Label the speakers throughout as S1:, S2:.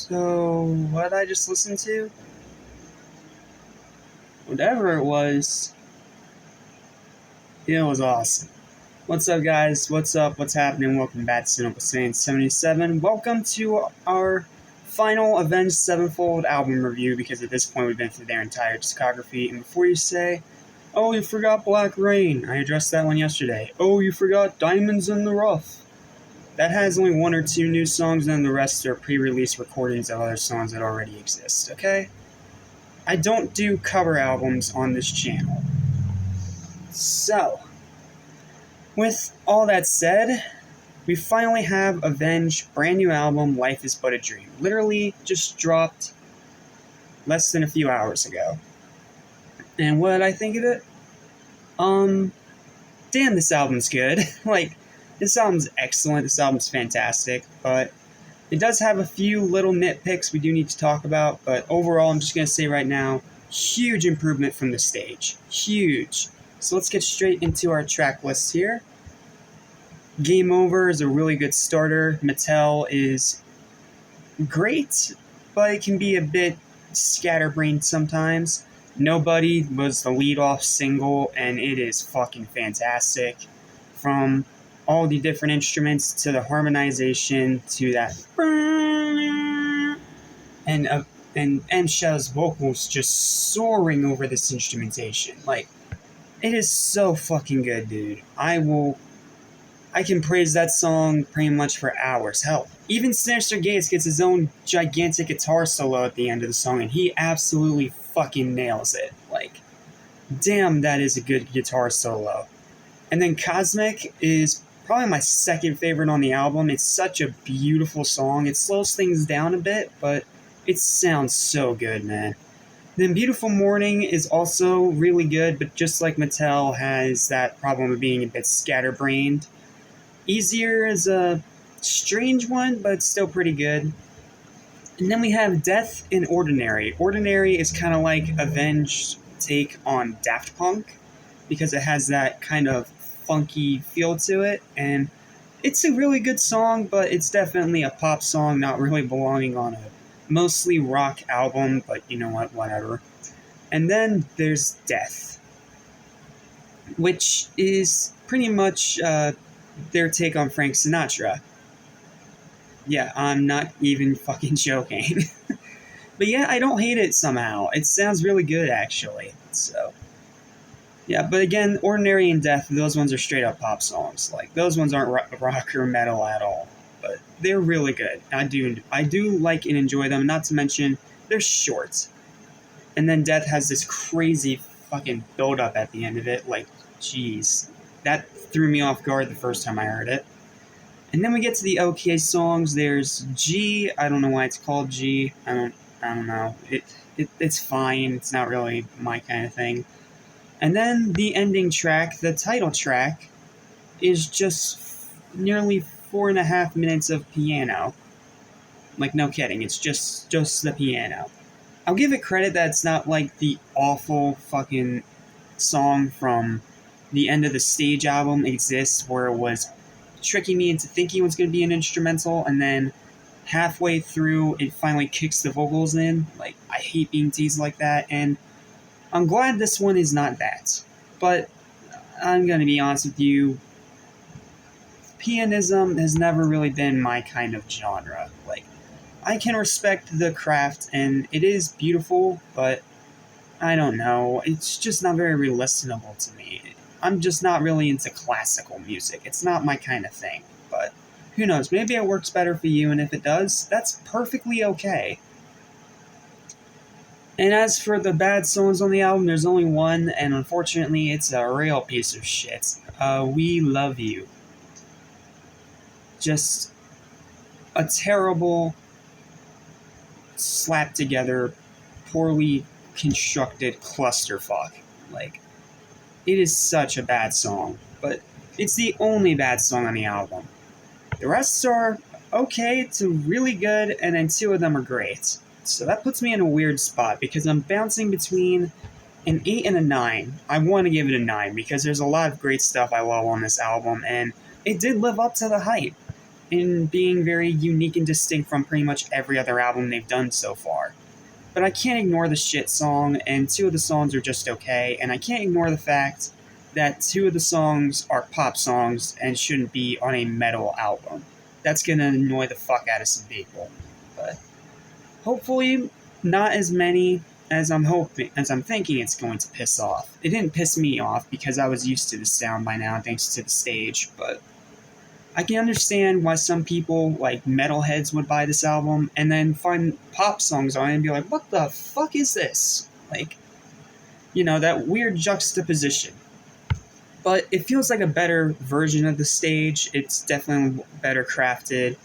S1: So, what did I just listen to? Whatever it was awesome. What's up, guys? What's up? What's happening? Welcome back to Cynical Saints 77. Welcome to our final Avenged Sevenfold album review, because at this point we've been through their entire discography. And before you say, oh, you forgot Black Rain, I addressed that one yesterday. Oh, you forgot Diamonds in the Rough. That has only one or two new songs, and the rest are pre-release recordings of other songs that already exist, okay? I don't do cover albums on this channel. So, with all that said, we finally have Avenged brand new album, Life is But a Dream. Literally just dropped less than a few hours ago. And what did I think of it? Damn, this album's good. This album's excellent, this album's fantastic, but it does have a few little nitpicks we do need to talk about, but overall, I'm just going to say right now, huge improvement from the stage. Huge. So let's get straight into our track list here. Game Over is a really good starter. Mattel is great, but it can be a bit scatterbrained sometimes. Nobody was the lead-off single, and it is fucking fantastic. From all the different instruments to the harmonization to that, and Shell's vocals just soaring over this instrumentation. It is so fucking good, dude. I can praise that song pretty much for hours. Hell, even Sinister Gates gets his own gigantic guitar solo at the end of the song, and he absolutely fucking nails it. Damn, that is a good guitar solo. And then Cosmic is probably my second favorite on the album. It's such a beautiful song. It slows things down a bit, but it sounds so good, man. Then Beautiful Morning is also really good, but just like Mattel, has that problem of being a bit scatterbrained. Easier is a strange one, but still pretty good. And then we have Death in Ordinary. Ordinary is kind of like Avenged take on Daft Punk, because it has that kind of funky feel to it, and it's a really good song, but it's definitely a pop song, not really belonging on a mostly rock album, but you know what, whatever. And then there's Death, which is pretty much their take on Frank Sinatra. Yeah, I'm not even fucking joking. But yeah, I don't hate it somehow. It sounds really good, actually. So, yeah, but again, Ordinary and Death, those ones are straight up pop songs. Those ones aren't rock or metal at all. But they're really good. I do like and enjoy them, not to mention they're short. And then Death has this crazy fucking build-up at the end of it. Jeez. That threw me off guard the first time I heard it. And then we get to the OK songs. There's G. I don't know why it's called G. I don't know. It's fine. It's not really my kind of thing. And then the ending track, the title track, is just nearly 4.5 minutes of piano. No kidding. It's just the piano. I'll give it credit that it's not the awful fucking song from the end of the Stage album Exists, where it was tricking me into thinking it was going to be an instrumental, and then halfway through it finally kicks the vocals in. I hate being teased like that, and I'm glad this one is not that. But I'm going to be honest with you, pianism has never really been my kind of genre. I can respect the craft, and it is beautiful, but I don't know, it's just not very listenable to me. I'm just not really into classical music. It's not my kind of thing, but who knows, maybe it works better for you, and if it does, that's perfectly okay. And as for the bad songs on the album, there's only one, and unfortunately, it's a real piece of shit. We Love You. Just a terrible, slapped together, poorly constructed clusterfuck. It is such a bad song, but it's the only bad song on the album. The rest are okay to really good, and then two of them are great. So that puts me in a weird spot, because I'm bouncing between an 8 and a 9. I want to give it a 9, because there's a lot of great stuff I love on this album, and it did live up to the hype. in being very unique and distinct from pretty much every other album they've done so far. But I can't ignore the shit song, and two of the songs are just okay, and I can't ignore the fact that two of the songs are pop songs and shouldn't be on a metal album. That's gonna annoy the fuck out of some people. But hopefully not as many as I'm thinking it's going to piss off. It didn't piss me off because I was used to the sound by now thanks to the stage, but I can understand why some people, like metalheads, would buy this album and then find pop songs on it and be like, what the fuck is this? Like, that weird juxtaposition. But it feels like a better version of the stage. It's definitely better crafted.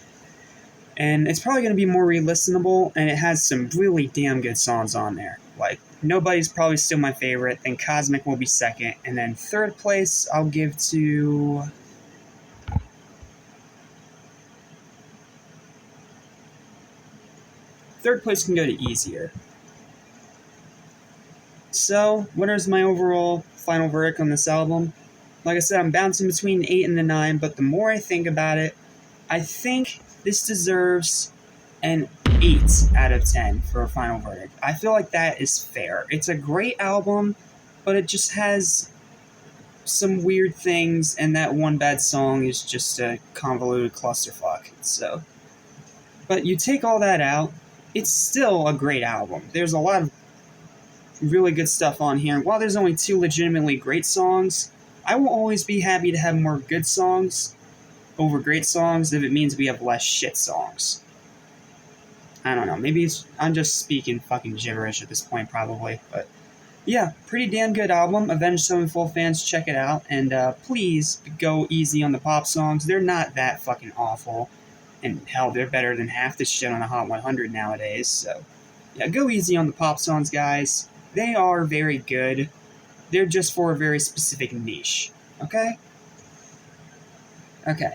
S1: And it's probably going to be more re-listenable, and it has some really damn good songs on there. Like, Nobody's probably still my favorite, then Cosmic will be second, and then third place I'll give to... Third place can go to Easier. So, what is my overall final verdict on this album? Like I said, I'm bouncing between the 8 and the 9, but the more I think about it, I think this deserves an 8 out of 10 for a final verdict. I feel like that is fair. It's a great album, but it just has some weird things, and that one bad song is just a convoluted clusterfuck. So, but you take all that out, it's still a great album. There's a lot of really good stuff on here. While there's only 2 legitimately great songs, I will always be happy to have more good songs over great songs if it means we have less shit songs. I don't know, maybe I'm just speaking fucking gibberish at this point probably, but yeah, pretty damn good album. Avenged Sevenfold fans, check it out, and please go easy on the pop songs. They're not that fucking awful, and hell, they're better than half the shit on the Hot 100 nowadays, so yeah, go easy on the pop songs, guys. They are very good. They're just for a very specific niche, okay? Okay.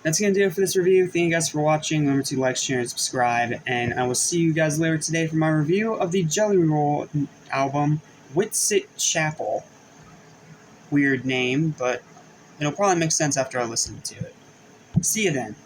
S1: That's going to do it for this review. Thank you guys for watching. Remember to like, share, and subscribe. And I will see you guys later today for my review of the Jelly Roll album, Whitsit Chapel. Weird name, but it'll probably make sense after I listen to it. See you then.